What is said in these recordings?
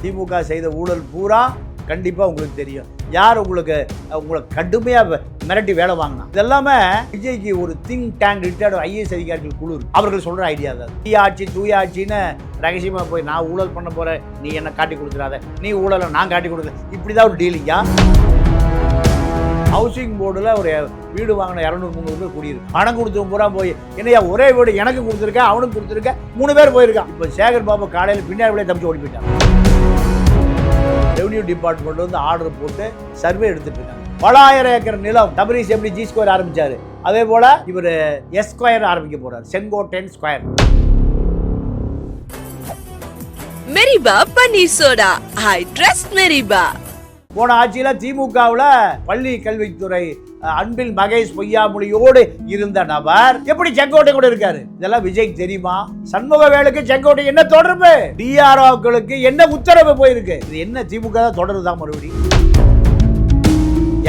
திமுக செய்த ஊழல் பூரா கண்டிப்பாக உங்களுக்கு தெரியும். யார் உங்களை கடுமையாக மிரட்டி வேலை வாங்கினா. இதெல்லாமே விஜய்க்கு ஒரு திங்க் டேங்க் ரிட்டையர்டு ஐஏஎஸ் அதிகாரிகள் குழு அவர்கள் சொல்கிற ஐடியா தான். தூய ஆட்சின்னு ரகசியமாக போய் நான் ஊழல் பண்ண போகிறேன், நீ என்ன காட்டி கொடுத்துடாத, நீ ஊழலை நான் காட்டி கொடுக்குறேன், இப்படி தான் ஒரு டீலிங்கா. ஹவுசிங் போர்டில் ஒரு வீடு வாங்கின 200-300 பேர் குடியிருக்கு. பணம் கொடுத்து பூரா போய் என்னையா ஒரே வீடு எனக்கு கொடுத்துருக்கேன், அவனுக்கு கொடுத்துருக்கேன், 3 பேர் போயிருக்கான். இப்போ சேகர் பாபு காலையில் பின்னாடி தப்பிச்சு ஓடி போயிட்டான். ரெவன்யூ டிபார்ட்மெண்ட் வந்து ஆர்டர் போட்டு சர்வே எடுத்துட்டு இருக்காங்க. பல ஆயிரம் ஏக்கர் நிலம். தபரீஸ் எப்படி ஜி ஸ்கொயர் ஆரம்பிச்சாரு, அதே போல இவர் எஸ் ஸ்கொயர் ஆரம்பிக்க போறாரு, செங்கோட்டையன் ஸ்கொயர். மெரிபா பன்னீர் சோடா, ஐ ட்ரஸ்ட் மெரிபா. போன ஆட்சியில திமுகவில் பள்ளி கல்வித்துறை அன்பில் மகேஷ் பொய்யாமொழியோடு இருந்த நபர் எப்படி செங்கோட்டை கூட இருக்காரு. இதெல்லாம் விஜய்க்கு தெரியுமா? சண்முகவேலுக்கு செங்கோட்டை என்ன தொடர்பு? டிஆர்ஓக்களுக்கு என்ன உத்தரவு போயிருக்கு? இது என்ன திமுக தான் தொடருதான் மறுபடியும்?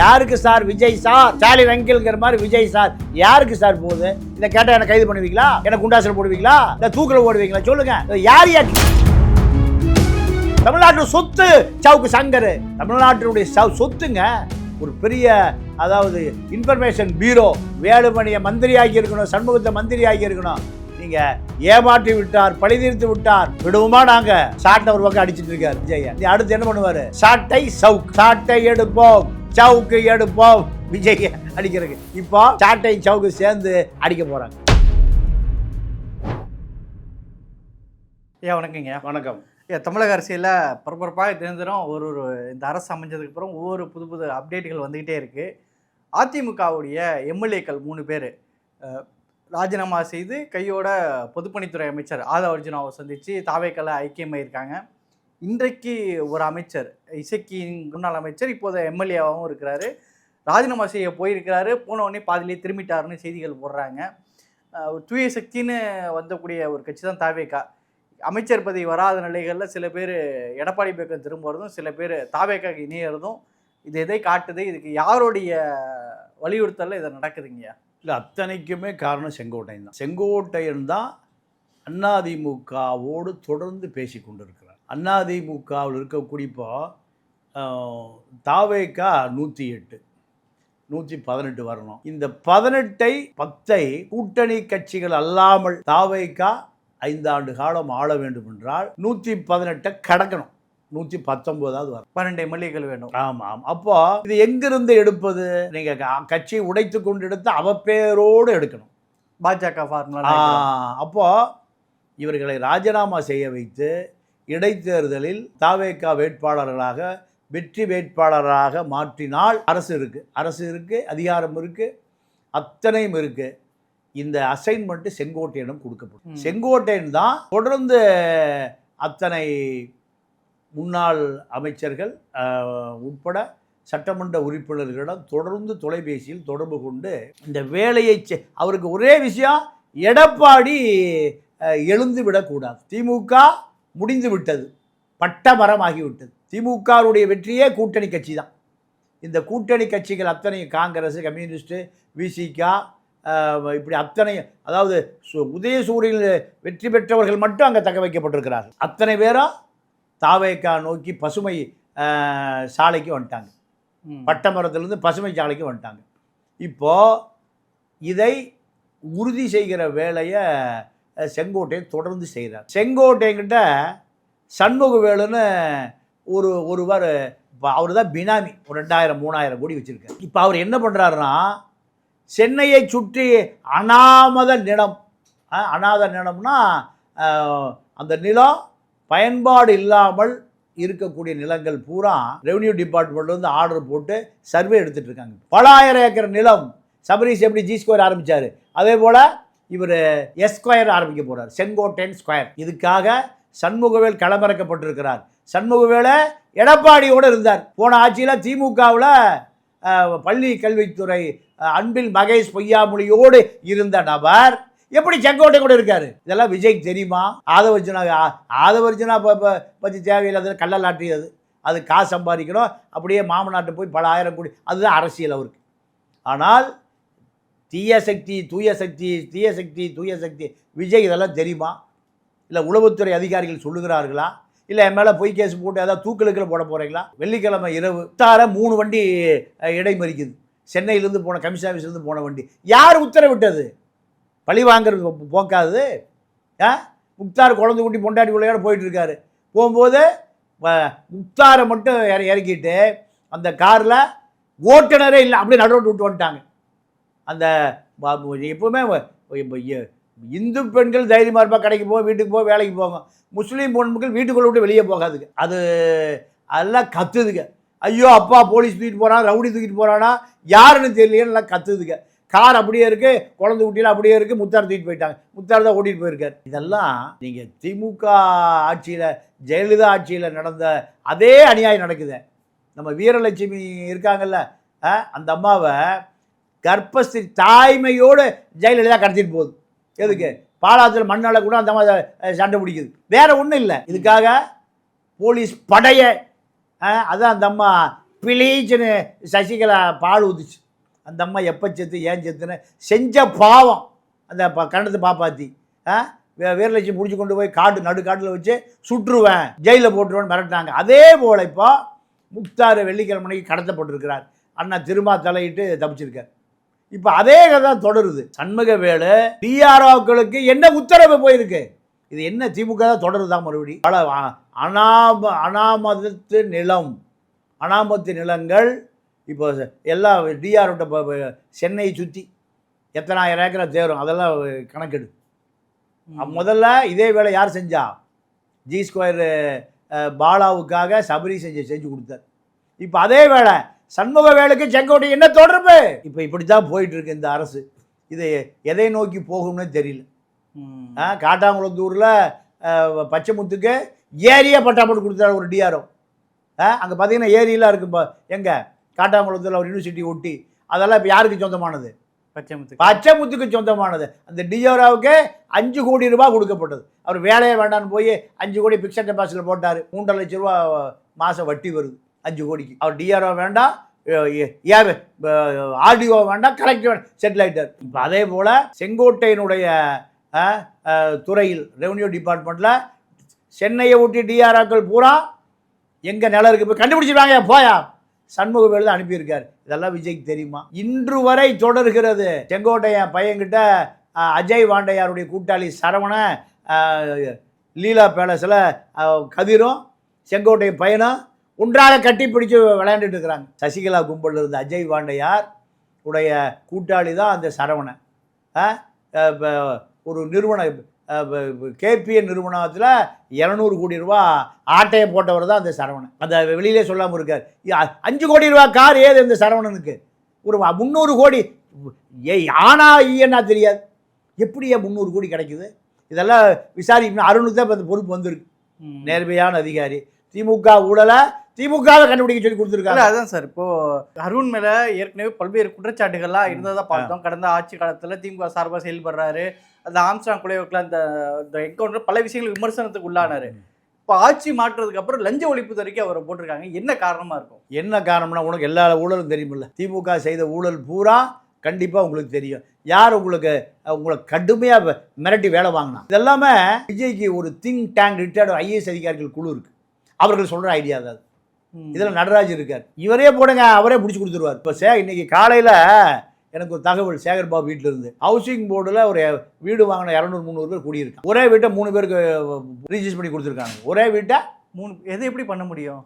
யாருக்கு சார் விஜய் சார், ஸ்டாலின் அங்கிள்ங்கிற மாதிரி விஜய் சார் யாருக்கு சார் போகுது? இதை கேட்டால் என்ன கைது பண்ணுவீங்களா? என்ன குண்டாசில் போடுவீங்களா? இல்லை தூக்கில் போடுவீங்களா? சொல்லுங்க. யார் தமிழ்நாட்டு சொத்து சவுக்கு சங்கர், தமிழ்நாட்டினுடைய சொத்துங்க. ஒரு பெரிய அதாவது இன்ஃபர்மேஷன் பியூரோ. வேலுமணியை மந்திரியாகி இருக்கணும், சண்முகத்தை மந்திரியாகி இருக்கணும். நீங்க ஏமாற்றி விட்டார், பழி தீர்த்து விட்டார். விடுவோமா? நாங்க சாட்டை ஒரு பக்கம் அடிச்சுட்டு இருக்காரு விஜய். அடுத்து என்ன பண்ணுவாரு? சாட்டை சவுக், சாட்டை எடுப்போம் சவுக்கு எடுப்போம் விஜய் அடிக்கிறதுக்கு. இப்போ சாட்டை சவுக்கு சேர்ந்து அடிக்க போறாங்க. வணக்கங்க. வணக்கம். தமிழக அரசியலில் பரபரப்பாக தினந்தரம் ஒரு இந்த அரசு அமைஞ்சதுக்கு அப்புறம் ஒவ்வொரு புது அப்டேட்டுகள் வந்துக்கிட்டே இருக்குது. அதிமுகவுடைய எம்எல்ஏக்கள் 3 பேர் ராஜினாமா செய்து கையோட பொதுப்பணித்துறை அமைச்சர் ஆதவ அர்ஜுனாவை சந்தித்து தாவேக்கல ஐக்கியமாயிருக்காங்க. இன்றைக்கு ஒரு அமைச்சர், இசக்கியின் முன்னாள் அமைச்சர், இப்போது எம்எல்ஏவாகவும் இருக்கிறாரு, ராஜினாமா செய்ய போயிருக்கிறாரு. போனவுடனே பாதிலே திரும்பிட்டாருன்னு செய்திகள் போடுறாங்க. தூய சக்தின்னு வந்தக்கூடிய ஒரு கட்சி தான் தாவேக்கா. அமைச்சர் பதவி வராத நிலைகளில் சில பேர் எடப்பாடி பக்கம் திரும்புறதும், சில பேர் தாவேக்காக்கு இணையறதும், இது எதை காட்டுது? இதுக்கு யாருடைய வலியுறுத்தல இதை நடக்குதுங்க? இல்லை, அத்தனைக்குமே காரணம் செங்கோட்டையன் தான். செங்கோட்டையன் தான் அதிமுகவோடு தொடர்ந்து பேசி கொண்டிருக்கிறார். அதிமுகவில் இருக்கக்கூடிய இப்போ தாவேக்கா 108, 118 வரணும். இந்த 10 கூட்டணி கட்சிகள் அல்லாமல் தாவேக்கா 5 ஆண்டு காலம் ஆள வேண்டும் என்றால் 118 கடக்கணும், 119 வரும். 12 எம்எல்ஏக்கள் வேணும். ஆமாம். அப்போ இது எங்கிருந்து எடுப்பது? நீங்க கட்சியை உடைத்து கொண்டு எடுத்து அவப்பேரோடு எடுக்கணும். பாஜக ஃபார்முலா. அப்போ இவர்களை ராஜினாமா செய்ய வைத்து இடைத்தேர்தலில் தாவேக்கா வேட்பாளர்களாக, வெற்றி வேட்பாளராக மாற்றினால் அரசு இருக்கு, அதிகாரம் இருக்கு, அத்தனையும் இருக்கு. இந்த அசைன்மெண்ட் செங்கோட்டையனும் கொடுக்கப்படும். செங்கோட்டையன் தான் தொடர்ந்து அத்தனை முன்னாள் அமைச்சர்கள் உட்பட சட்டமன்ற உறுப்பினர்களிடம் தொடர்ந்து தொலைபேசியில் தொடர்பு கொண்டு இந்த வேலையை அவருக்கு ஒரே விஷயம், எடப்பாடி எழுந்து விடக்கூடாது. திமுக முடிந்து விட்டது, பட்டமரமாகிவிட்டது. திமுகவுடைய வெற்றியே கூட்டணி கட்சி தான். இந்த கூட்டணி கட்சிகள் அத்தனை காங்கிரஸ், கம்யூனிஸ்ட்டு, விசிகா, இப்படி அத்தனை, அதாவது உதயசூரியனில் வெற்றி பெற்றவர்கள் மட்டும் அங்கே தக்க வைக்கப்பட்டிருக்கிறார்கள். அத்தனை பேரும் தாவேக்கா நோக்கி பசுமை சாலைக்கு வந்துட்டாங்க, பட்டமரத்திலிருந்து பசுமை சாலைக்கு வந்துட்டாங்க. இப்போது இதை உறுதி செய்கிற வேலையை செங்கோட்டையன் தொடர்ந்து செய்கிறார். செங்கோட்டையன்கிட்ட சண்முகவேலுன்னு ஒருவர், இப்போ அவர் தான் பினாமி, ஒரு 2000-3000 கோடி வச்சுருக்கார். இப்போ அவர் என்ன பண்ணுறாருன்னா, சென்னையை சுற்றி அனாத நிலம்னா அந்த நிலம் பயன்பாடு இல்லாமல் இருக்கக்கூடிய நிலங்கள் பூரா ரெவன்யூ டிபார்ட்மெண்ட் வந்து ஆர்டர் போட்டு சர்வே எடுத்துகிட்டு இருக்காங்க. பல ஆயிரம் ஏக்கர் நிலம். சபரீஸ் எப்படி ஜி ஸ்கொயர் ஆரம்பித்தார், அதே போல் இவர் எஸ் ஸ்கொயர் ஆரம்பிக்க போகிறார், செங்கோட்டையன் ஸ்கொயர். இதுக்காக சண்முகவேல் களமிறக்கப்பட்டிருக்கிறார். சண்முகவேலை எடப்பாடியோடு இருந்தார். போன ஆட்சியில் திமுகவில் பள்ளி கல்வித்துறை அன்பில் மகேஷ் பொய்யாமொழியோடு இருந்த நபர் எப்படி செங்கோட்டை கூட இருக்காரு? இதெல்லாம் விஜய்க்கு தெரியுமா? ஆதவர்ஜுனா பற்றி தேவையில்லாத கள்ளலாட்டியது, அது காசு சம்பாதிக்கணும், அப்படியே மாமநாட்டை போய் பல ஆயிரம் கோடி, அதுதான் அரசியல் அவருக்கு. ஆனால் தூய சக்தி விஜய் இதெல்லாம் தெரியுமா? இல்லை உளவுத்துறை அதிகாரிகள் சொல்லுகிறார்களா? இல்லை என் மேலே பொய் கேஸ் போட்டு ஏதாவது தூக்கலுக்கில் போட போகிறீங்களா? வெள்ளிக்கிழமை இரவு தார 3 வண்டி இடைமறிக்குது. சென்னையிலேருந்து போன கமிஷன் ஆஃபீஸ்லேருந்து போன வண்டி. யார் உத்தரவிட்டது? பழி வாங்குறது போக்காது. முக்தார் குழந்தை குட்டி பொண்டாட்டி பிள்ளையோட போயிட்டுருக்காரு. போகும்போது முக்தாரை மட்டும் இறக்கிட்டு அந்த காரில் ஓட்டுநரே இல்லை, அப்படியே நடுரோட்டு விட்டு வந்துட்டாங்க. அந்த எப்போவுமே இந்து பெண்கள் தைரியமாக இருப்பா, கடைக்கு போக, வீட்டுக்கு போக, வேலைக்கு போங்க. முஸ்லீம் பொண்ணுகள் வீட்டுக்குள்ளே விட்டு வெளியே போகாதுங்க. அதெல்லாம் கத்துதுங்க. ஐயோ அப்பா போலீஸ் தூக்கிட்டு போகிறான், ரவுடி தூக்கிட்டு போகிறானா, யாருன்னு தெரியலையே நல்லா கத்துதுங்க. கார் அப்படியே இருக்குது, குழந்தை குட்டியில் அப்படியே இருக்குது, முத்தார் தூக்கிட்டு போயிட்டாங்க. முத்தார் தான் ஓட்டிகிட்டு போயிருக்கார். இதெல்லாம் நீங்கள் திமுக ஆட்சியில், ஜெயலலிதா ஆட்சியில் நடந்த அதே அநியாயம் நடக்குது. நம்ம வீரலட்சுமி இருக்காங்கல்ல, அந்த அம்மாவை கர்ப்பஸ்திரி தாய்மையோடு ஜெயலலிதா கடத்திட்டு போகுது. எதுக்கு? பாலாத்தில் மண்ணால் கூட அந்த அம்மா சண்டை பிடிக்குது. வேற ஒன்றும் இல்லை. இதுக்காக போலீஸ் படைய அதான் அந்த அம்மா பிளீச்சுன்னு சசிகலா பால் ஊதிச்சு. அந்த அம்மா எப்போ செத்து ஏன் செத்துன்னு செஞ்ச பாவம் அந்த கண்டத்தை பாப்பாத்தி வீரலட்சுமி பிடிச்சி கொண்டு போய் நடுக்காட்டில் வச்சு சுற்றுவேன், ஜெயிலில் போட்டுருவேன்னு மிரட்டினாங்க. அதே போல் இப்போ முக்தார் வெள்ளிக்கிழமைக்கு கடத்தப்பட்டிருக்கிறார். அண்ணா திரும்ப தலையிட்டு தப்பிச்சிருக்கார். இப்போ அதே கதை தான் தொடருது. சண்முகவேலு டிஆர்ஓக்களுக்கு என்ன உத்தரவு போயிருக்கு? இது என்ன திமுக தான் தொடருதான் மறுபடியும். பல அனாமத்து நிலங்கள் இப்போ எல்லா டிஆர்ஓட்ட சென்னையை சுற்றி எத்தனாயிரம் ஏக்கரை தேரும், அதெல்லாம் கணக்கெடு. முதல்ல இதே வேலை யார் செஞ்சா? ஜி ஸ்கொயர் பாலாவுக்காக சபரி செஞ்சு கொடுத்தார். இப்போ அதே வேலை சண்முகவேலுக்கு செங்கோட்டை என்ன தொடர்பு? இப்போ இப்படி தான் போயிட்டு இருக்கு இந்த அரசு. இது எதை நோக்கி போகும்னு தெரியல. காட்டாங்குளத்தூரில் பச்சைமுத்துக்கு ஏரியா பட்டா போட்டு கொடுத்தாரு ஒரு டிஆர்ஓ. அங்கே பார்த்தீங்கன்னா ஏரியெலாம் இருக்குப்பா. எங்கே? காட்டாங்குளத்தில் ஒரு யூனிவர்சிட்டி ஒட்டி. அதெல்லாம் இப்போ யாருக்கு சொந்தமானது? பச்சைமுத்துக்கு சொந்தமானது. அந்த டிஆர்ஓவுக்கு 5 கோடி ரூபாய் கொடுக்கப்பட்டது. அவர் வேலையே வேண்டான்னு போய் 5 கோடி பிக்சட் டெபாசிட்டில் போட்டார். 3.5 லட்ச ரூபா மாதம் வட்டி வருது 5 கோடிக்கு. அவர் டிஆர்ஓ வேண்டாம், ஆர்டிஓ வேண்டாம், கலெக்டர் வேண்டாம், செட்டில் ஆகிட்டார். இப்போ அதே போல் செங்கோட்டையினுடைய துறையில் ரெவன்யூ டிபார்ட்மெண்ட்டில் சென்னையை ஒட்டி டிஆர்ஓக்கள் பூரா எங்கே நிலம் இருக்குது போய் கண்டுபிடிச்சிருவாங்க. போயா சண்முகவேலு தான் அனுப்பியிருக்கார். இதெல்லாம் விஜய்க்கு தெரியுமா? இன்று வரை தொடர்கிறது. செங்கோட்டையன் பையன்கிட்ட அஜய் வாண்டையாருடைய கூட்டாளி சரவண லீலா பேலஸில் கதிரும் செங்கோட்டையன் பையனும் ஒன்றாக கட்டி பிடிச்சி விளையாண்டுட்டு இருக்கிறாங்க. சசிகலா கும்பலில் இருந்த அஜய் வாண்டையார் உடைய கூட்டாளி தான் அந்த சரவணன். ஒரு நிறுவனம் கேபிஎன் நிறுவனத்தில் 200 கோடி ரூபா ஆட்டையை போட்டவர் தான் அந்த சரவணன். அந்த வெளியிலே சொல்லாமல் இருக்கார். 5 கோடி ரூபா கார் ஏது இந்த சரவணனுக்கு? ஒரு 300 கோடி ஆனா ஈயன்னா தெரியாது. எப்படி 300 கோடி கிடைக்குது? இதெல்லாம் விசாரிக்கணும். அருணுக்கு தான் இப்போ அந்த பொறுப்பு வந்திருக்கு. நேர்மையான அதிகாரி. திமுக ஊழலை திமுகவை கண்டுபிடிக்க சொல்லி கொடுத்துருக்காங்க. அதான் சார், இப்போது அருண் மேலே ஏற்கனவே பல்வேறு குற்றச்சாட்டுகள்லாம் இருந்ததாக பார்த்தோம். கடந்த ஆட்சி காலத்தில் திமுக சார்பாக செயல்படுறாரு. அந்த ஆம்ஸ்ட்ராங் கொலைவழக்கில் அந்த என்கவுண்டர் பல விஷயங்கள் விமர்சனத்துக்கு உள்ளானார். இப்போ ஆட்சி மாற்றுறதுக்கு அப்புறம் லஞ்ச ஒழிப்பு துறைக்கு அவரை போட்டிருக்காங்க. என்ன காரணமாக இருக்கும்? என்ன காரணம்னா, உனக்கு எல்லா ஊழலும் தெரியுமில்ல. திமுக செய்த ஊழல் பூரா கண்டிப்பாக உங்களுக்கு தெரியும். யார் உங்களை கடுமையாக மிரட்டி வேலை வாங்கினா? இதெல்லாமே விஜய்க்கு ஒரு திங்க் டேங்க் ரிட்டையர்டு ஐஏஎஸ் அதிகாரிகள் குழு இருக்குது. அவர்கள் சொல்கிற ஐடியா தான். இதில் நடராஜ் இருக்கார். இவரே போடுங்க, அவரே பிடிச்சி கொடுத்துருவார். இப்போ இன்னைக்கு காலையில் எனக்கு ஒரு தகவல் சேகர்பாபு வீட்டில் இருந்து ஹவுசிங் போர்டில் ஒரு வீடு வாங்கின 200-300 பேர் குடியிருக்காங்க. ஒரே வீட்டை 3 பேருக்கு ரிஜிஸ்டர் பண்ணி கொடுத்துருக்காங்க. ஒரே வீட்டை 3 எது எப்படி பண்ண முடியும்?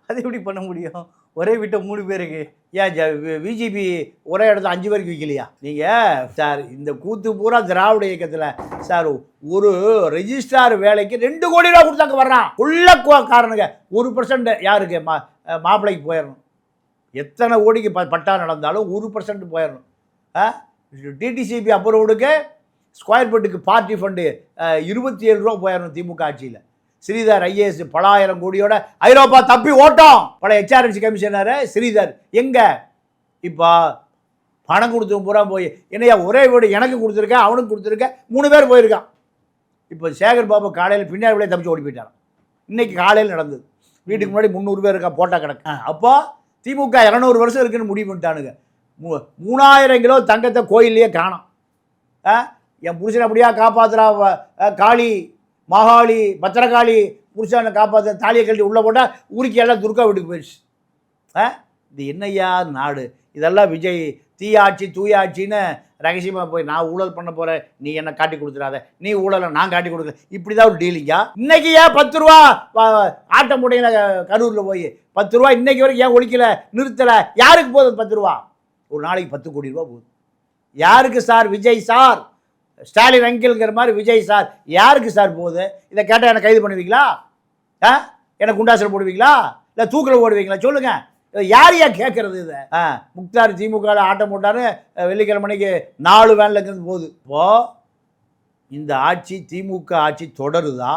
அது எப்படி பண்ண முடியும்? ஒரே வீட்டை 3 பேருக்கு? ஏன் விஜிபி ஒரே இடத்துல 5 பேருக்கு விற்கலையா? நீங்கள் சார் இந்த கூத்து பூரா திராவிட இயக்கத்தில் சார் ஒரு ரெஜிஸ்ட்ரார் வேலைக்கு 2 கோடி ரூபா கொடுத்தாங்க வர்றான். உள்ள காரணங்க 1% யாருக்கு? மாப்பிள்ளைக்கு போயிடணும். எத்தனை கோடிக்கு பட்டா நடந்தாலும் 1% போயிடணும். டிடிசிபி அப்ரூவ்டுக்கு ஸ்கொயர் ஃபீட்டுக்கு பார்ட்டி ஃபண்டு 27 ரூபா போயிடணும் திமுக ஆட்சியில். ஸ்ரீதர் ஐஏஎஸ் பல 1000 கோடியோட ஐரோப்பா தப்பி ஓட்டம். பல HRMC கமிஷனர் ஸ்ரீதர் எங்கே? இப்போ பணம் கொடுத்தவங்க பூரா போய் என்னையா ஒரே வீடு எனக்கு கொடுத்துருக்கேன், அவனுக்கு கொடுத்துருக்கேன், 3 பேர் போயிருக்கான். இப்போ சேகர் பாபு காலையில் பின்னாடி விட தப்பிச்சு ஓடி போயிட்டான். இன்றைக்கி காலையில் நடந்தது. வீட்டுக்கு முன்னாடி 300 பேர் இருக்கா போட்டா கிடக்கு. அப்போ திமுக 200 வருஷம் இருக்குன்னு முடிவு பண்ணிட்டானுங்க. 3000 கிலோ தங்கத்தை கோயிலையே காணோம். என் புருஷன் அப்படியா காப்பாத்துறா காளி, மகாளி, பத்திரகாளி புருஷனை காப்பாற்ற தாலியை கழட்டி உள்ளே போட்டால் உருக்கி எல்லாம் துர்கா வீட்டுக்கு போயிடுச்சு. இது என்னையா நாடு இதெல்லாம்? விஜய் தீயாட்சி தூயாட்சின்னு ரகசியமாக போய் நான் ஊழல் பண்ண போகிறேன், நீ என்ன காட்டி கொடுத்துடாத, நீ ஊழலை நான் காட்டி கொடுக்குறேன், இப்படி தான் ஒரு டீலிங்கா? இன்றைக்கி ஏன் 10 ரூபா ஆட்ட முடியல? கரூரில் போய் 10 ரூபா இன்றைக்கி வரைக்கும் ஏன் ஒழிக்கலை, நிறுத்தலை? யாருக்கு போகுது 10 ரூபா? ஒரு நாளைக்கு 10 கோடி ரூபா போகுது. யாருக்கு சார்? விஜய் சார், ஸ்டாலின் அங்கிள்ங்கிற மாதிரி விஜய் சார் யாருக்கு சார் போகுது? இதை கேட்டால் எனக்கு கைது பண்ணுவீங்களா? எனக்கு குண்டாசில் போடுவீங்களா? இல்லை தூக்கில் போடுவீங்களா? சொல்லுங்கள். யார் கேட்கறது இதை? முக்தார் திமுக ஆட்டம் போட்டாரு, வெள்ளிக்கிழமைக்கு 4 வேனில் இருந்து போகுது. இப்போது இந்த ஆட்சி திமுக ஆட்சி தொடருதா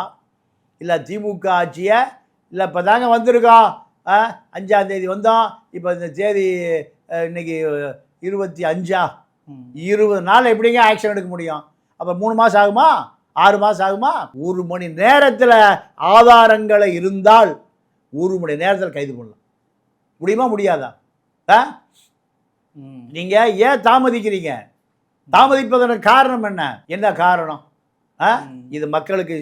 இல்லை திமுக ஆட்சியை இல்லை இப்போ தாங்க வந்திருக்கோம், 5ஆம் தேதி வந்தோம், இப்போ இந்த தேதி இன்னைக்கு 25 20 நாள் எப்படிங்க ஆக்ஷன் எடுக்க முடியும்? அப்போ 3 மாதம் ஆகுமா, 6 மாதம் ஆகுமா? 1 மணி நேரத்தில் ஆதாரங்களை இருந்தால் 1 மணி நேரத்தில் கைது பண்ணலாம். முடியுமா முடியாதா? நீங்கள் ஏன் தாமதிக்கிறீங்க? தாமதிப்பதற்கு காரணம் என்ன? என்ன காரணம்? இது மக்களுக்கு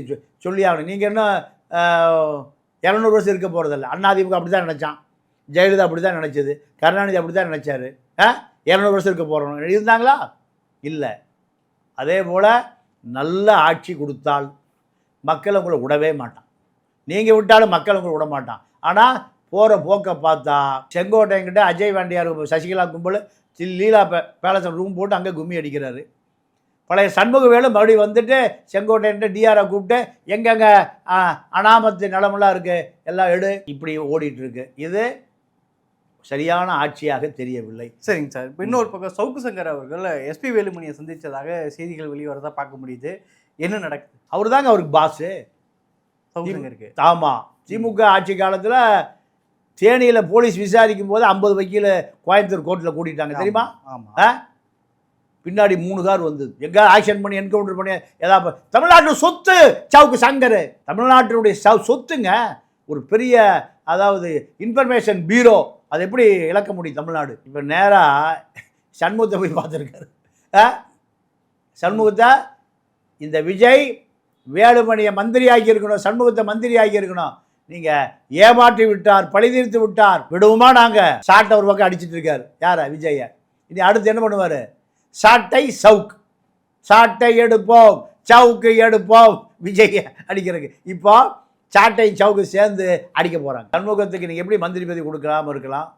சொல்லி ஆகணும். நீங்கள் என்ன 200 வருஷம் இருக்க போகிறதில்ல. அதிமுக அப்படி தான் நினச்சான், ஜெயலலிதா அப்படி தான் நினச்சது, கருணாநிதி அப்படி தான் நினச்சாரு. 200 வருஷம் இருக்க போகிறோம் இருந்தாங்களா? இல்லை. அதே போல் நல்ல ஆட்சி கொடுத்தால் மக்கள் உங்களை விடவே மாட்டான். நீங்கள் விட்டாலும் மக்கள் உங்களை விட மாட்டான். ஆனால் போகிற போக்கை பார்த்தா செங்கோட்டையங்கிட்ட அஜய் வாண்டியார் சசிகலா கும்பல் லீலா பேலஸ் ரூம் போட்டு அங்கே கும்மி அடிக்கிறாரு. பழைய சண்முகவேலு மறுபடியும் வந்துட்டு செங்கோட்டையன்ட்டு டிஆரை கூப்பிட்டு எங்கெங்கே அனாமத்து நிலமெல்லாம் இருக்குது எல்லாம் எடு, இப்படி ஓடிட்டுருக்கு. இது சரியான ஆட்சியாக தெரியவில்லை. சரிங்க சார். இப்போ இன்னொரு பக்கம் சவுக்கு சங்கர் அவர்கள் எஸ்பி வேலுமணியை சந்தித்ததாக செய்திகள் வெளிவரதா பார்க்க முடியுது. என்ன நடக்குது? அவர் தாங்க அவருக்கு பாஸு சவுக்கு சங்கருக்கு. ஆமாம். திமுக ஆட்சி காலத்தில் தேனியில் போலீஸ் விசாரிக்கும் போது 50 வக்கீல் கோயம்புத்தூர் கோர்ட்டில் கூட்டிட்டாங்க தெரியுமா? ஆமாம். பின்னாடி 3 கார் வந்தது. எங்கே ஆக்ஷன் பண்ணி என்கவுண்டர் பண்ணி ஏதாவது தமிழ்நாட்டில் சொத்து சவுக்கு சங்கர், தமிழ்நாட்டினுடைய சொத்துங்க. ஒரு பெரிய அதாவது இன்ஃபர்மேஷன் பீரோ, அதை எப்படி இழக்க முடியும் தமிழ்நாடு? இப்போ நேராக சண்முகத்தை போய் பார்த்துருக்காரு. சண்முகத்தை இந்த விஜய் வேலுமணியை மந்திரி ஆகியிருக்கணும், சண்முகத்தை மந்திரி ஆகியிருக்கணும். நீங்கள் ஏமாற்றி விட்டார், பழி தீர்த்து விட்டார், விடுவோமா? நாங்கள் ஷாட்டை ஒரு பக்கம் அடிச்சுட்டு இருக்காரு. யாரை? விஜய. இனி அடுத்து என்ன பண்ணுவார்? ஷாட்டை சவுக், ஷாட்டை எடுப்போம் சவுக்கு எடுப்போம் விஜய அடிக்கிறதுக்கு. இப்போ சாட்டை சவுக்கு சேர்ந்து அடிக்க போகிறாங்க. சண்முகத்துக்கு நீங்கள் எப்படி மந்திரி பதவி கொடுக்காமல் இருக்கலாம்?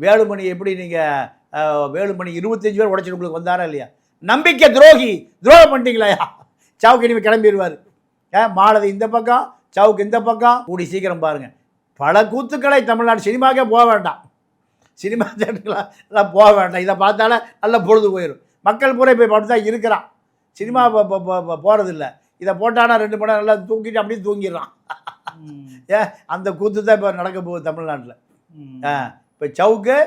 வேலுமணி எப்படி நீங்கள் வேலுமணி 25 பேர் உடைச்சிட்டு உங்களுக்கு வந்தாரா இல்லையா? நம்பிக்கை துரோகி, துரோகம் பண்ணிட்டீங்களா? சவுக்கு இனிமேல் கிளம்பிடுவார். மாலதி இந்த பக்கம், சவுக்கு இந்த பக்கம். கூடி சீக்கிரம் பாருங்கள். பல கூத்துக்களை தமிழ்நாடு சினிமாக்கே போக வேண்டாம், சினிமா தேட்டருக்கெல்லாம் போக வேண்டாம். இதை பார்த்தாலே நல்ல பொழுது போயிடும். மக்கள் பூரா போய் பார்த்து தான் இருக்கிறான், சினிமா போகிறதில்ல. இதை போட்டானா 2 மணி நேரம் நல்லா தூங்கிட்டு அப்படியே தூங்கிடுறான். அந்த கூத்து தான் இப்போ நடக்க போகுது தமிழ்நாட்டில். இப்போ சவுக்கு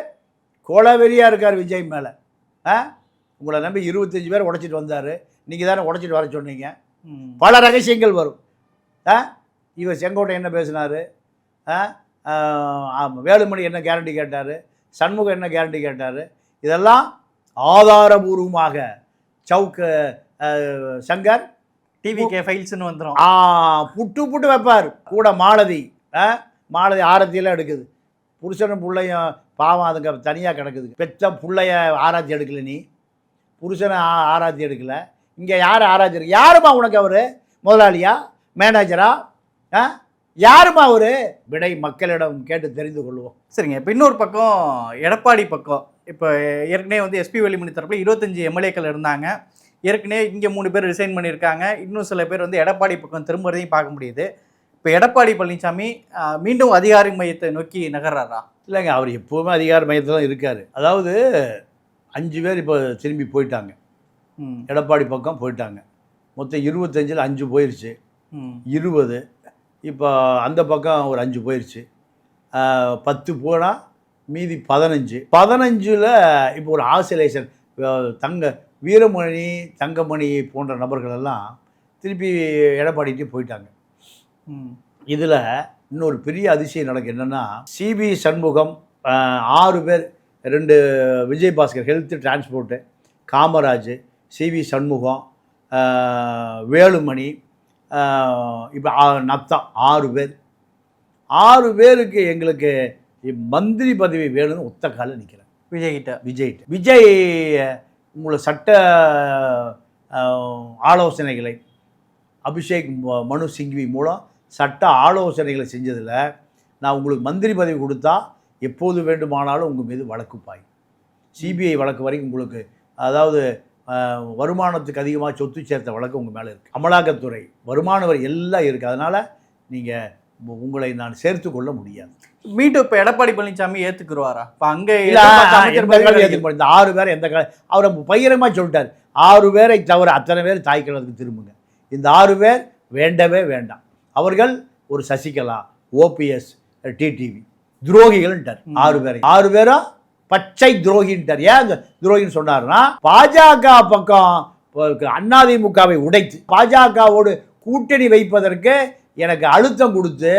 கோலவெறியாக இருக்கார் விஜய் மேலே. உங்களை நம்பி 25 பேர் உடைச்சிட்டு வந்தார், நீங்கள் தானே உடைச்சிட்டு வர சொன்னீங்க. பல ரகசியங்கள் வரும். இவர் செங்கோட்டை என்ன பேசினார், வேலுமணி என்ன கேரண்டி கேட்டார், சண்முகம் என்ன கேரண்டி கேட்டார், இதெல்லாம் ஆதாரபூர்வமாக சவுக்கு சங்கர் டிவிகே ஃபைல்ஸ்னு வந்துடும். புட்டு வைப்பார். கூட மாலதி ஆரத்தியெல்லாம் எடுக்குது. புருஷனும் பிள்ளையும் பாவம் அதுங்க தனியாக கிடக்குது. பெற்ற பிள்ளைய ஆராய்ச்சி எடுக்கல, நீ புருஷனை ஆராய்ச்சி எடுக்கலை. இங்கே யார் ஆராய்ச்சி இருக்கு? யாருமா உனக்கு அவர்? முதலாளியா, மேனேஜரா, யாருமா அவர்? விடை மக்களிடம் கேட்டு தெரிந்து கொள்வோம். சரிங்க. இப்போ இன்னொரு பக்கம் எடப்பாடி பக்கம், இப்போ ஏற்கனவே வந்து எஸ்பி வேலுமணி தரப்பில் 25 எம்எல்ஏக்கள் இருந்தாங்க. ஏற்கனவே இங்கே 3 பேர் ரிசைன் பண்ணியிருக்காங்க. இன்னும் சில பேர் வந்து எடப்பாடி பக்கம் திரும்புறதையும் பார்க்க முடியுது. இப்போ எடப்பாடி பழனிசாமி மீண்டும் அதிகார மையத்தை நோக்கி நகர்றாரா? இல்லைங்க, அவர் எப்போவுமே அதிகார மையத்தில் தான் இருக்கார். அதாவது 5 பேர் இப்போ திரும்பி போயிட்டாங்க, எடப்பாடி பக்கம் போயிட்டாங்க. மொத்தம் 25ல் 5 போயிடுச்சு, 20. இப்போ அந்த பக்கம் ஒரு 5 போயிடுச்சு, 10 போனால் மீதி 15. இப்போ ஒரு ஆசிலேஷன். வீரமணி, தங்கமணி போன்ற நபர்களெல்லாம் திருப்பி எடப்பாடிக்கு போயிட்டாங்க. இதில் இன்னொரு பெரிய அதிசயம் நடக்கு. என்னென்னா, சிபி சண்முகம் 6 பேர், 2 விஜயபாஸ்கர் ஹெல்த் டிரான்ஸ்போர்ட்டு, காமராஜ், சிவி சண்முகம், வேலுமணி, இப்போ நத்தம் 6 பேர் 6 பேருக்கு எங்களுக்கு மந்திரி பதவி வேணும்னு ஒத்த காலில் நிற்கிறேன். விஜய் உங்களை சட்ட ஆலோசனைகளை அபிஷேக் மனு சிங்வி மூலம் சட்ட ஆலோசனைகளை செஞ்சதில் நான் உங்களுக்கு மந்திரி பதவி கொடுத்தா எப்போது வேண்டுமானாலும் உங்கள் மீது வழக்கு பாயும். சிபிஐ வழக்கு வரைக்கும் உங்களுக்கு, அதாவது வருமானத்துக்கு அதிகமாக சொத்து சேர்த்த வழக்கு உங்கள் மேலே இருக்குது. அமலாக்கத்துறை, வருமான வரி எல்லாம் இருக்குது. அதனால் நீங்கள் உங்களை நான் சேர்த்து கொள்ள முடியாது. மீண்டும் இப்போ எடப்பாடி பழனிசாமி ஏற்றுக்குருவாரா? இப்போ அங்கே இந்த 6 பேரை எந்த அவரை பகிரமாக சொல்லிட்டார், 6 பேரை தவிர அத்தனை பேர் தாய்க்கிழதுக்கு திரும்புங்க. இந்த 6 பேர் வேண்டவே வேண்டாம். அவர்கள் ஒரு சசிகலா, ஓபிஎஸ், டிடிவி துரோகிகள்ன்ட்டார். 6 பேரும் பச்சை துரோகின்ட்டார். ஏன் துரோகின்னு சொன்னார்னா, பாஜக பக்கம் அதிமுகவை உடைத்து பாஜகவோடு கூட்டணி வைப்பதற்கு எனக்கு அழுத்தம் கொடுத்து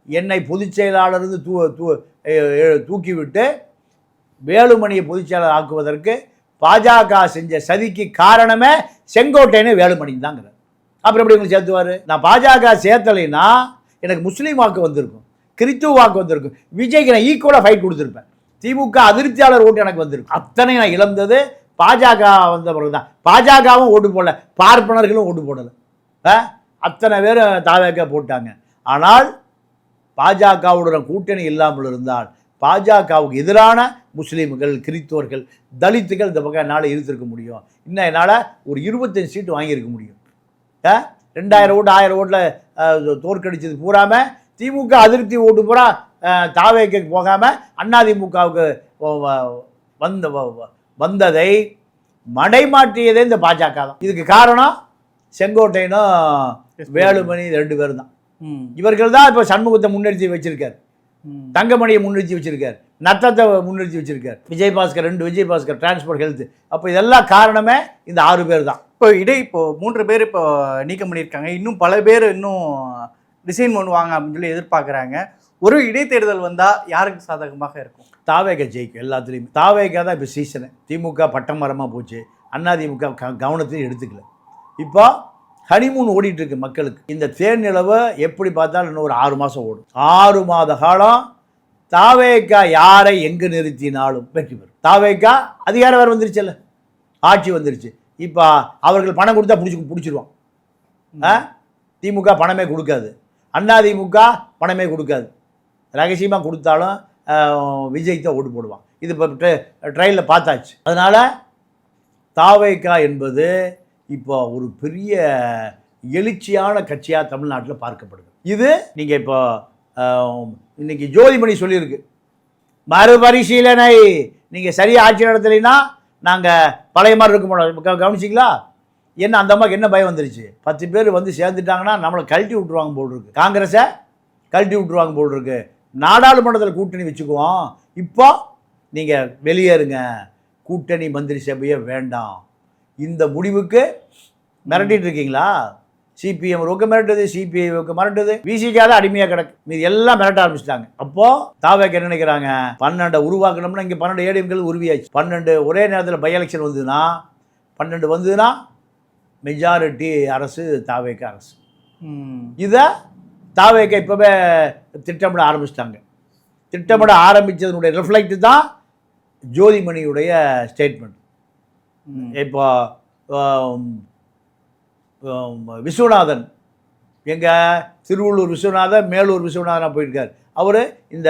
என்னை பொதுச் செயலாளர் தூக்கிவிட்டு வேலுமணியை பொதுச் செயலாளர் ஆக்குவதற்கு பாஜக செஞ்ச சதிக்கு காரணமே செங்கோட்டையனே வேலுமணி தாங்கிறார். அப்புறம் எப்படி உங்களுக்கு சேர்த்துவார்? நான் பாஜக சேர்த்தலைன்னா எனக்கு முஸ்லீம் வாக்கு வந்திருக்கும், கிறித்துவ வாக்கு வந்திருக்கும், விஜய்க்கு நான் ஈக்குவலாக ஃபைட் கொடுத்துருப்பேன், திமுக அதிருப்தியாளர் ஓட்டு எனக்கு வந்திருக்கும். அத்தனை நான் இழந்தது பாஜக வந்த பிறகு தான். பாஜகவும் ஓட்டு போடல, பார்ப்பனர்களும் ஓட்டு போடலை, அத்தனை பேரும் தாவேக்க போட்டாங்க. ஆனால் பாஜகவுடன் கூட்டணி இல்லாமல் இருந்தால் பாஜகவுக்கு எதிரான முஸ்லீம்கள், கிறிஸ்தவர்கள், தலித்துகள் இந்த பக்கம் என்னால் இருந்திருக்க முடியும். இன்னும் என்னால் ஒரு 25 சீட்டு வாங்கியிருக்க முடியும். 2000 ஓட்டு 1000 ஓட்டில் தோற்கடிச்சது பூராமல் திமுக அதிருப்தி ஓட்டு பூரா தாவேக்கு போகாமல் அதிமுகவுக்கு வந்ததை மடைமாற்றியதே இந்த பாஜக தான். இதுக்கு காரணம் செங்கோட்டையனும் வேலுமணி 2 பேரும் தான். இவர்கள் தான் இப்போ சண்முகத்தை முன்னிறுத்தி வச்சிருக்கார், தங்கமணியை முன்னிறுத்தி வச்சிருக்கார், நத்தத்தை முன்னிறுத்தி வச்சிருக்கார், விஜயபாஸ்கர் 2 விஜயபாஸ்கர் டிரான்ஸ்போர்ட் ஹெல்த். அப்போ இதெல்லாம் காரணமே இந்த 6 பேர் தான். இப்போ 3 பேர் இப்போ நீக்கம் பண்ணியிருக்காங்க. இன்னும் பல பேர் இன்னும் ரிசைன் பண்ணுவாங்க அப்படின்னு சொல்லி எதிர்பார்க்குறாங்க. ஒரு இடைத்தேர்தல் வந்தால் யாருக்கு சாதகமாக இருக்கும்? தாவேக ஜெயிக்கும். எல்லாத்துலேயுமே தாவேக தான் இப்போ சீசனு. திமுக பட்டம் மரமாக போச்சு, அதிமுக கவனத்தையும் எடுத்துக்கல. இப்போ ஹனிமூன் ஓடிட்டு இருக்கு மக்களுக்கு. இந்த தேர் நிலவை எப்படி பார்த்தாலும் இன்னும் ஒரு 6 மாதம் ஓடும். 6 மாத காலம் தாவேக்கா யாரை எங்கே நிறுத்தினாலும் வெற்றி பெறும். தாவேக்கா அதிகாரம் வேறு வந்துருச்சுல்ல, ஆட்சி வந்துருச்சு. இப்போ அவர்கள் பணம் கொடுத்தா பிடிச்சிருவான். திமுக பணமே கொடுக்காது, அதிமுக பணமே கொடுக்காது. ரகசியமாக கொடுத்தாலும் விஜய் தான் ஓட்டு போடுவான். இது இப்போ ட்ரையலில் பார்த்தாச்சு. அதனால் தாவேக்கா என்பது இப்போ ஒரு பெரிய எழுச்சியான கட்சியாக தமிழ்நாட்டில் பார்க்கப்படுது. இது நீங்கள் இப்போ இன்னைக்கு ஜோதிமணி சொல்லியிருக்கு, மறுபரிசீலனை, நீங்கள் சரியாக ஆட்சி நடத்தலைன்னா நாங்கள் பழைய மாதிரி இருக்க மாட்டோம். கவனிச்சிங்களா? என்ன அந்த அம்மாவுக்கு என்ன பயம் வந்துருச்சு? 10 பேர் வந்து சேர்ந்துட்டாங்கன்னா நம்மளை கழட்டி விட்ருவாங்க போல் இருக்கு, காங்கிரஸை கழட்டி விட்ருவாங்க போல் இருக்கு, நாடாளுமன்றத்தில் கூட்டணி வச்சுக்குவோம், இப்போ நீங்கள் வெளியேறுங்க, கூட்டணி மந்திரி சபையே வேண்டாம். இந்த முடிவுக்கு மிரட்டிட்டு இருக்கீங்களா? சிபிஎம் மிரட்டுது, சிபிஐ மிரட்டுது, விசிகா தான் அடிமையாக கிடக்கு, மீது எல்லாம் மிரட்ட ஆரம்பிச்சிட்டாங்க. அப்போது தாவேக்கு என்ன நினைக்கிறாங்க? 12 உருவாக்கணும்னா இங்கே 12 ஏடிஎம்கள் உருவியாச்சு. 12 ஒரே நேரத்தில் பை எலெக்ஷன் வந்ததுன்னா 12 வந்ததுன்னா மெஜாரிட்டி அரசு தாவேக்கு அரசு. இதை தாவேக்க இப்போவே திட்டமிட ஆரம்பிச்சிட்டாங்க. திட்டமிட ஆரம்பித்ததனுடைய ரிஃப்ளெக்ட் தான் ஜோதிமணியுடைய ஸ்டேட்மெண்ட். இப்போ விஸ்வநாதன், எங்கள் திருவள்ளூர் விஸ்வநாதன், மேலூர் விஸ்வநாதனாக போயிருக்கார். அவர் இந்த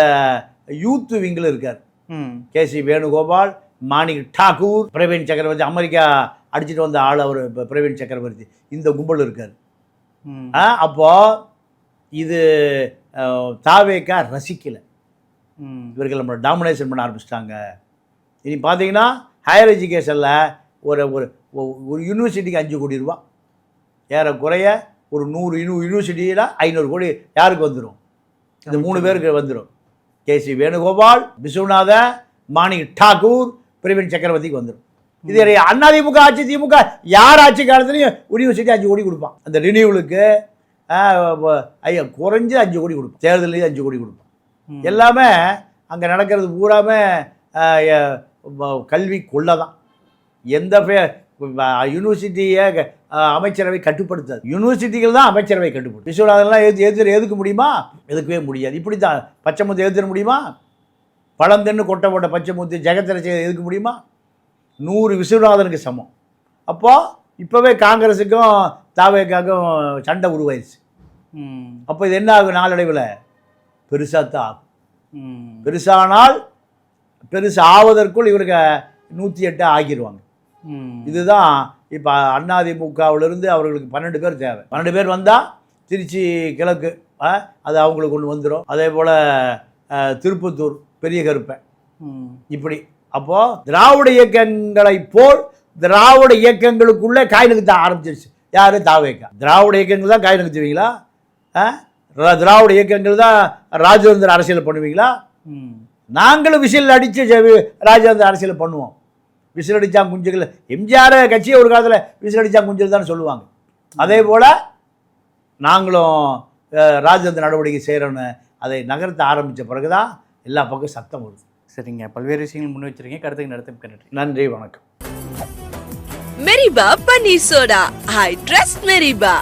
யூத் விங்கில் இருக்கார். கேசி வேணுகோபால், மாணிக் டாக்கூர், பிரவீன் சக்கரவர்த்தி, அமெரிக்கா அடிச்சுட்டு வந்த ஆள் அவர். இப்போ பிரவீன் சக்கரவர்த்தி இந்த கும்பல் இருக்கார். அப்போது இது தாவேக்கா ரசிக்கலை. இவர்கள் நம்மளை டாமினேஷன் பண்ண ஆரம்பிச்சிட்டாங்க. இனி பார்த்தீங்கன்னா ஹையர் எஜுகேஷனில் ஒரு ஒரு யூனிவர்சிட்டிக்கு 5 கோடி ரூபா, ஏறக்குறைய ஒரு 100 யூனிவர்சிட்டியில் 500 கோடி யாருக்கு வந்துடும்? இந்த 3 பேருக்கு வந்துடும். கேசி வேணுகோபால், விஸ்வநாதன், மாணிக் டாக்கூர், பிரவீன் சக்கரவர்த்திக்கு வந்துடும். இது அதிமுக ஆட்சி, திமுக யார் ஆட்சி காலத்துலையும் யூனிவர்சிட்டி 5 கோடி கொடுப்பான். அந்த ரினியூவலுக்கு குறைஞ்சு 5 கோடி கொடுப்பான், தேர்தலையும் 5 கோடி கொடுப்பான். எல்லாமே அங்கே நடக்கிறது பூராமே கல்வி கொள்ளை தான். எந்த யூனிவர்சிட்டியை அமைச்சரவை கட்டுப்படுத்தாது. யூனிவர்சிட்டிகள் தான் அமைச்சரவை கட்டுப்படுத்தும். விஸ்வநாதன்லாம் எதுக்க முடியுமா? எதுக்கவே முடியாது. இப்படி தான் பச்சைமுத்து எதிர்த்துட முடியுமா? பழந்தென்னு கொட்டை போட்ட பச்சைமுத்து ஜெகத்தரசை எதுக்க முடியுமா? 100 விஸ்வநாதனுக்கு சமம். அப்போது இப்போவே காங்கிரஸுக்கும் தாவேக்காக்கும் சண்டை உருவாயிடுச்சு. அப்போ இது என்ன ஆகும்? நாளடைவில் பெருசாக தான் ஆகும். பெருசானால் பெருசு ஆவதற்குள் இவருக்கு 108 ஆக்கிடுவாங்க. இதுதான் இப்போ அதிமுகவிலிருந்து அவர்களுக்கு 12 பேர் தேவை. 12 பேர் வந்தால் திருச்சி கிழக்கு அது அவங்களுக்கு ஒன்று வந்துடும். அதே போல் திருப்பத்தூர் பெரிய கருப்பை இப்படி. அப்போது திராவிட இயக்கங்களை போல் திராவிட இயக்கங்களுக்குள்ளே காய் நகர்த்த ஆரம்பிச்சிருச்சு. யார்? தாவேக்கா. திராவிட இயக்கங்கள் தான் காய் நகர்த்துவீங்களா? திராவிட இயக்கங்கள் தான் ராஜேந்திர அரசியல் பண்ணுவீங்களா? நாங்களும் விசில் அடித்து ராஜேந்திர அரசியல் பண்ணுவோம். விசில் அடித்தா குஞ்சுகள். எம்ஜிஆர் கட்சியை ஒரு காலத்தில் விசில் அடித்தா குஞ்சுகள் தான் சொல்லுவாங்க. அதே போல் நாங்களும் ராஜேந்திர நடவடிக்கை செய்கிறோன்னு அதை நகர்த்த ஆரம்பித்த பிறகு தான் எல்லா பக்கம் சத்தம் வருது. சரிங்க, பல்வேறு விஷயங்கள் முன் வச்சிருக்கீங்க. கருத்துக்கு நடத்த நன்றி, வணக்கம். மெரிபா பன்னீர் சோடா. I trust மெரிபா.